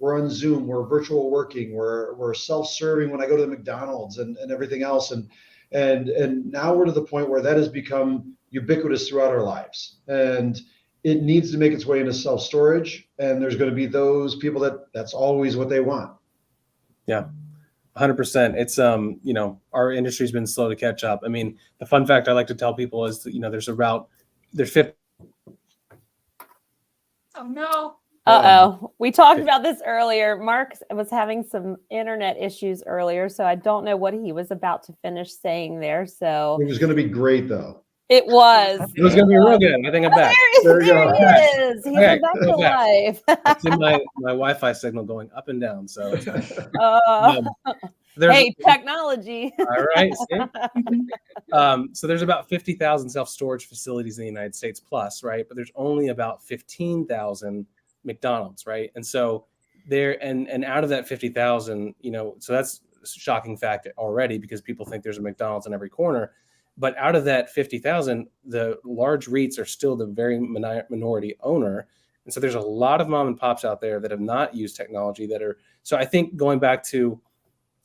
We're on Zoom, we're virtual working, we're self-serving when I go to the McDonald's and everything else. And now we're to the point where that has become ubiquitous throughout our lives. And it needs to make its way into self-storage. And there's going to be those people that's always what they want. Yeah, 100%. It's, our industry's been slow to catch up. I mean, the fun fact I like to tell people is that, there's 50. Oh no. Uh-oh. We talked about this earlier. Mark was having some internet issues earlier, so I don't know what he was about to finish saying there. So it was going to be great, though. It was. It was going to be real good. I think I'm back. There he is. He's back to life. I see my Wi-Fi signal going up and down. So, hey, technology. All right. So there's about 50,000 self-storage facilities in the United States plus, right? But there's only about 15,000 McDonald's, right? And so and out of that 50,000, so that's a shocking fact already, because people think there's a McDonald's in every corner. But out of that 50,000, the large REITs are still the very minority owner. And so there's a lot of mom and pops out there that have not used technology so I think going back to,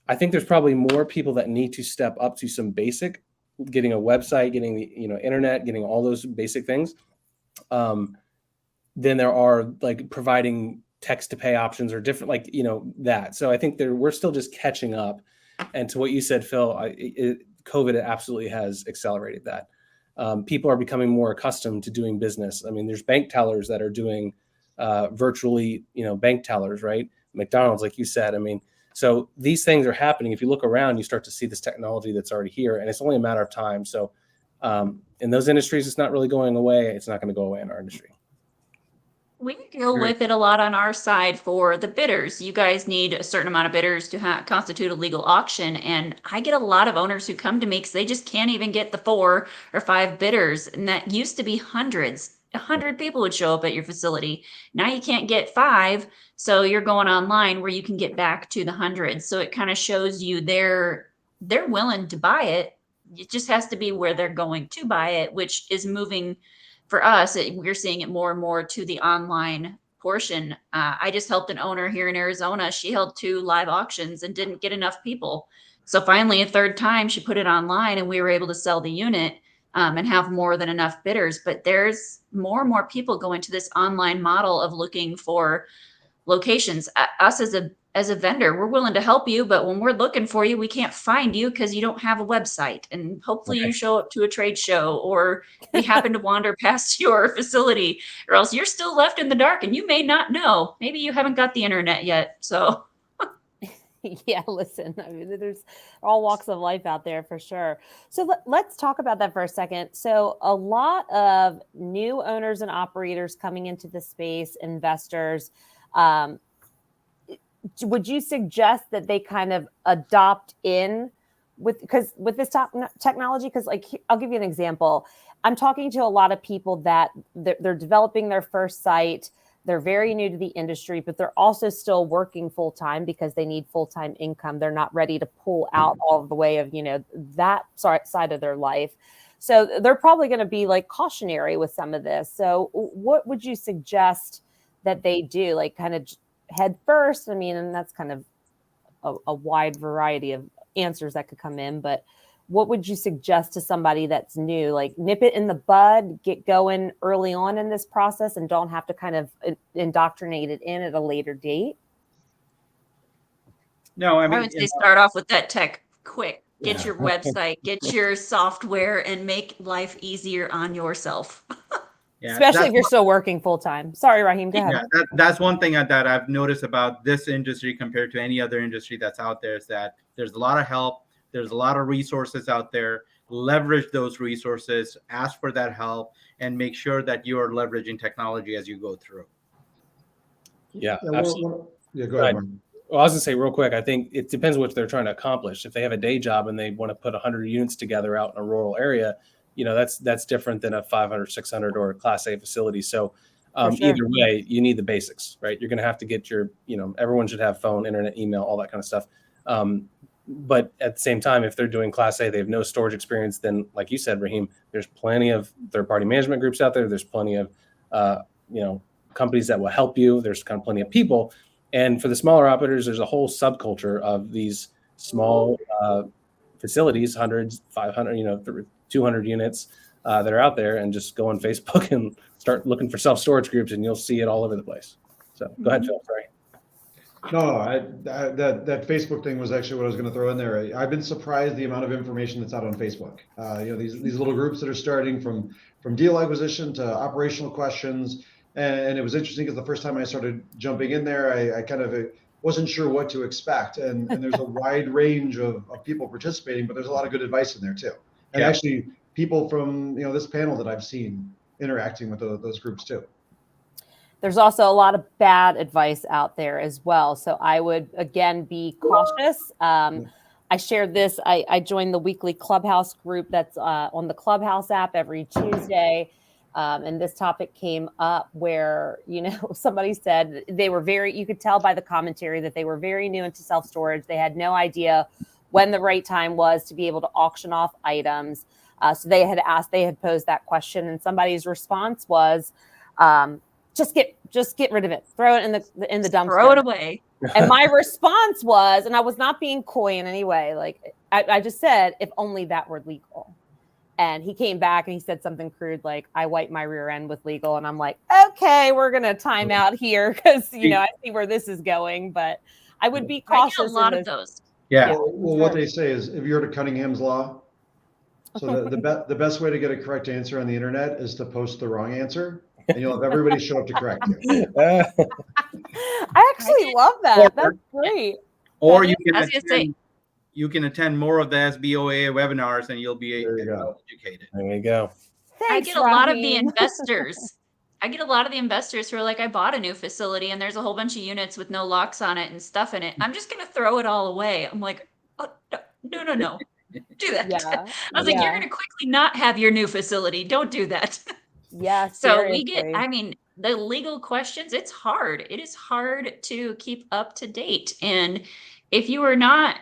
I think there's probably more people that need to step up to some basic, getting a website, getting the, internet, getting all those basic things. Than there are like providing text to pay options or different, that. So I think we're still just catching up. And to what you said, Phil, COVID absolutely has accelerated that. People are becoming more accustomed to doing business. I mean, there's bank tellers that are doing virtually, bank tellers, right? McDonald's, like you said. I mean, so these things are happening. If you look around, you start to see this technology that's already here, and it's only a matter of time. So in those industries, it's not really going away. It's not going to go away in our industry. We deal with it a lot on our side for the bidders. You guys need a certain amount of bidders to constitute a legal auction. And I get a lot of owners who come to me because they just can't even get the 4 or 5 bidders. And that used to be hundreds. 100 people would show up at your facility. Now you can't get 5. So you're going online where you can get back to the hundreds. So it kind of shows you they're willing to buy it. It just has to be where they're going to buy it, which is moving. For us, we're seeing it more and more to the online portion. I just helped an owner here in Arizona. She held 2 live auctions and didn't get enough people. So finally, a third time, she put it online and we were able to sell the unit and have more than enough bidders. But there's more and more people going to this online model of looking for locations. Us as a vendor, we're willing to help you, but when we're looking for you, we can't find you because you don't have a website. And hopefully you show up to a trade show, or we happen to wander past your facility, or else you're still left in the dark and you may not know. Maybe you haven't got the internet yet. So yeah, listen, I mean, there's all walks of life out there for sure. So let's talk about that for a second. So a lot of new owners and operators coming into the space, investors, would you suggest that they kind of adopt in with this technology? Because I'll give you an example. I'm talking to a lot of people that they're developing their first site. They're very new to the industry, but they're also still working full time because they need full-time income. They're not ready to pull out all the way of, that side of their life. So they're probably going to be cautionary with some of this. So what would you suggest that they do? Kind of head first? I mean, and that's kind of a wide variety of answers that could come in, but what would you suggest to somebody that's new? Nip it in the bud, get going early on in this process, and don't have to kind of indoctrinate it in at a later date? No, I would say start off with that tech quick. Get your website, get your software, and make life easier on yourself. Yeah, Especially if you're still working full time. Sorry, Raheem, go ahead. Yeah, that's one thing that I've noticed about this industry compared to any other industry that's out there, is that there's a lot of help. There's a lot of resources out there. Leverage those resources, ask for that help, and make sure that you are leveraging technology as you go through. Yeah, Yeah, absolutely. go ahead, Mark. Well, I was gonna say real quick, I think it depends what they're trying to accomplish. If they have a day job and they want to put 100 units together out in a rural area, that's different than a 500, 600 or a Class A facility. So Sure. either way, you need the basics, right? You're going to have to get your, everyone should have phone, internet, email, all that kind of stuff. But at the same time, if they're doing Class A, they have no storage experience, then like you said, Raheem, there's plenty of third-party management groups out there. There's plenty of, companies that will help you. There's kind of plenty of people. And for the smaller operators, there's a whole subculture of these small facilities, hundreds, 500, 200 units that are out there, and just go on Facebook and start looking for self-storage groups, and you'll see it all over the place. So go ahead, Phil. Sorry. No, that Facebook thing was actually what I was going to throw in there. I've been surprised the amount of information that's out on Facebook. These little groups that are starting from deal acquisition to operational questions. And it was interesting because the first time I started jumping in there, I kind of wasn't sure what to expect. And there's a wide range of people participating, but there's a lot of good advice in there too. And actually people from, this panel that I've seen interacting with those groups too. There's also a lot of bad advice out there as well. So I would, again, be cautious. I shared this. I joined the weekly Clubhouse group that's on the Clubhouse app every Tuesday. And this topic came up where, somebody said they were you could tell by the commentary that they were very new into self-storage. They had no idea when the right time was to be able to auction off items. So they had posed that question, and somebody's response was, just get rid of it. Throw it in the dumpster. Throw it away. And my response was, and I was not being coy in any way, like I just said, if only that were legal. And he came back and he said something crude like, I wipe my rear end with legal. And I'm like, okay, we're going to time out here because, I see where this is going. But I would be cautious. I get a lot of those. Yeah. Well, what they say is, if you heard of Cunningham's Law, so the best way to get a correct answer on the internet is to post the wrong answer, and you'll have everybody show up to correct you. I actually love that. That's great. Or you can attend more of the SBOA webinars, and you'll be educated. There you go. Thanks, I get a lot of the investors. Who are like, I bought a new facility and there's a whole bunch of units with no locks on it and stuff in it. I'm just going to throw it all away. I'm like, oh, no. Do that. Yeah. I was like, you're going to quickly not have your new facility. Don't do that. Yeah. So we get, the legal questions, it's hard. It is hard to keep up to date. And if you are not,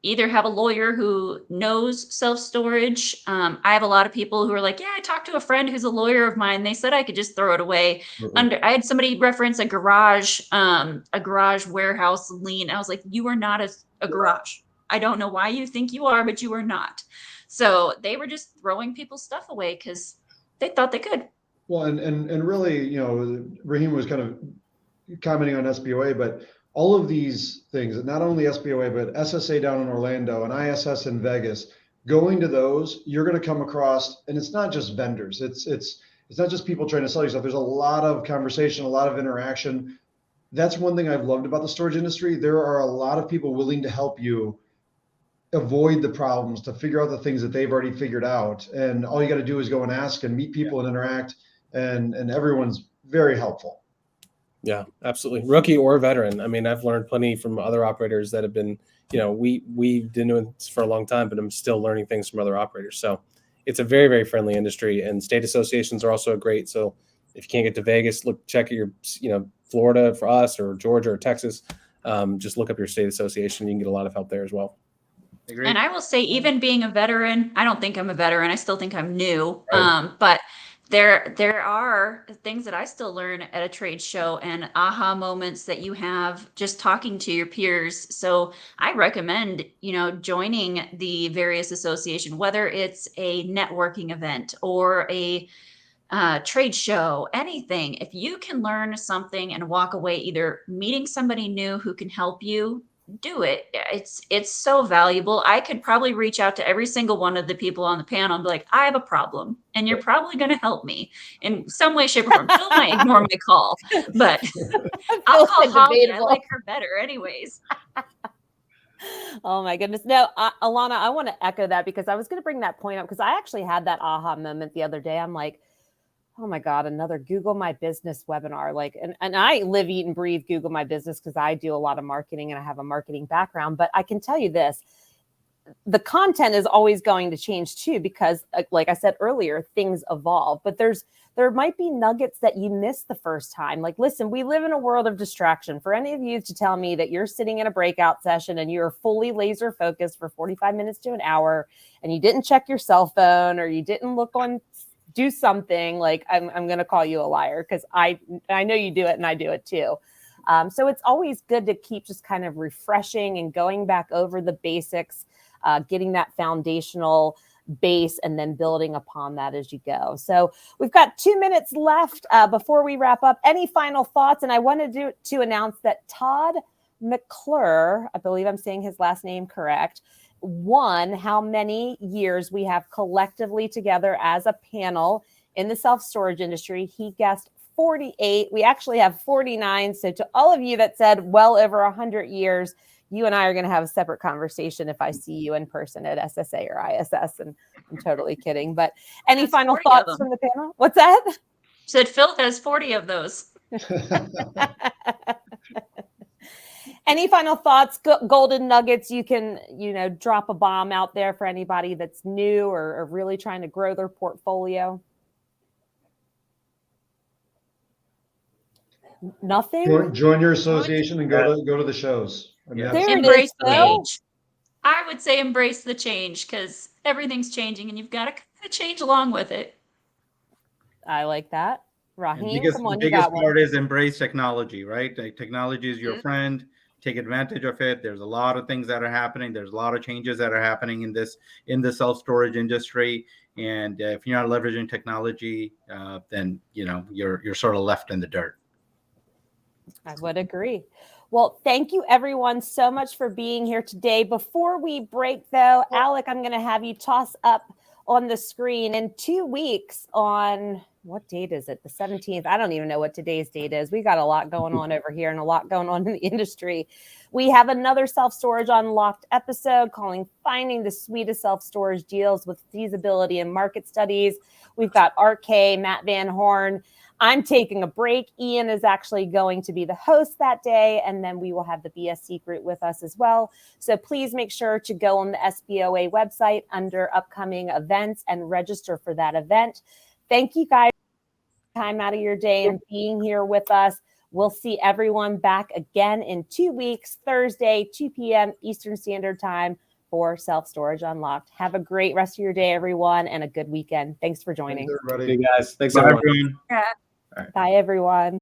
either have a lawyer who knows self-storage. I have a lot of people who are like, I talked to a friend who's a lawyer of mine. They said I could just throw it away. I had somebody reference a garage warehouse lien. I was like, you are not a garage. I don't know why you think you are, but you are not. So they were just throwing people's stuff away because they thought they could. Well, and really, Raheem was kind of commenting on SBOA, but all of these things, not only SBOA, but SSA down in Orlando and ISS in Vegas, going to those, you're going to come across, and it's not just vendors. It's not just people trying to sell you stuff. There's a lot of conversation, a lot of interaction. That's one thing I've loved about the storage industry. There are a lot of people willing to help you avoid the problems, to figure out the things that they've already figured out. And all you got to do is go and ask and meet people and interact, and everyone's very helpful. Yeah, absolutely. Rookie or veteran. I've learned plenty from other operators that have been, we've been doing this for a long time, but I'm still learning things from other operators. So it's a very, very friendly industry, and state associations are also great. So if you can't get to Vegas, check at your, Florida for us, or Georgia or Texas. Just look up your state association. You can get a lot of help there as well. Agreed. And I will say, even being a veteran, I don't think I'm a veteran. I still think I'm new. Right. But there are things that I still learn at a trade show, and aha moments that you have just talking to your peers. So I recommend, joining the various association, whether it's a networking event or a trade show, anything. If you can learn something and walk away either meeting somebody new who can help you do it. It's so valuable. I could probably reach out to every single one of the people on the panel and be like, I have a problem, and you're probably going to help me in some way, shape, or form. Phil might ignore my call, but I'll call Holly. I like her better anyways. Oh my goodness. No, Alana, I want to echo that because I was going to bring that point up because I actually had that aha moment the other day. I'm like, oh my God, another Google My Business webinar. Like, and I live, eat, and breathe Google My Business because I do a lot of marketing and I have a marketing background. But I can tell you this, the content is always going to change too, because like I said earlier, things evolve, but there might be nuggets that you missed the first time. Like, listen, we live in a world of distraction. For any of you to tell me that you're sitting in a breakout session and you're fully laser focused for 45 minutes to an hour and you didn't check your cell phone or you didn't do something, like I'm going to call you a liar because I know you do it and I do it too. So it's always good to keep just kind of refreshing and going back over the basics, getting that foundational base and then building upon that as you go. So we've got 2 minutes left before we wrap up. Any final thoughts? And I wanted to announce that Todd McClure, I believe I'm saying his last name correct, won how many years we have collectively together as a panel in the self-storage industry. He guessed 48. We actually have 49. So to all of you that said well over 100 years, you and I are going to have a separate conversation if I see you in person at SSA or ISS. And I'm totally kidding. But any final thoughts from the panel? What's that? Said Phil has 40 of those. Any final thoughts, golden nuggets? You can, drop a bomb out there for anybody that's new or really trying to grow their portfolio. Nothing. Join your association and go to the shows. I mean, embrace the change. I would say embrace the change because everything's changing and you've got to kind of change along with it. I like that. Raheem, come on, the biggest part is embrace technology, right? Technology is your friend. Take advantage of it. There's a lot of things that are happening. There's a lot of changes that are happening in the self-storage industry. And if you're not leveraging technology, then you're sort of left in the dirt. I would agree. Well, thank you everyone so much for being here today. Before we break though, Alec, I'm going to have you toss up on the screen in 2 weeks on what date is it? The 17th. I don't even know what today's date is. We got a lot going on over here and a lot going on in the industry. We have another Self-Storage Unlocked episode calling Finding the Sweetest Self-Storage Deals with Feasibility and Market Studies. We've got RK, Matt Van Horn. I'm taking a break. Ian is actually going to be the host that day, and then we will have the BSC group with us as well. So please make sure to go on the SBOA website under upcoming events and register for that event. Thank you guys for time out of your day and being here with us. We'll see everyone back again in 2 weeks, Thursday, 2 p.m. Eastern Standard Time for Self-Storage Unlocked. Have a great rest of your day, everyone, and a good weekend. Thanks for joining. Thanks, everybody. Hey, guys. Thanks, everyone. Bye, everyone.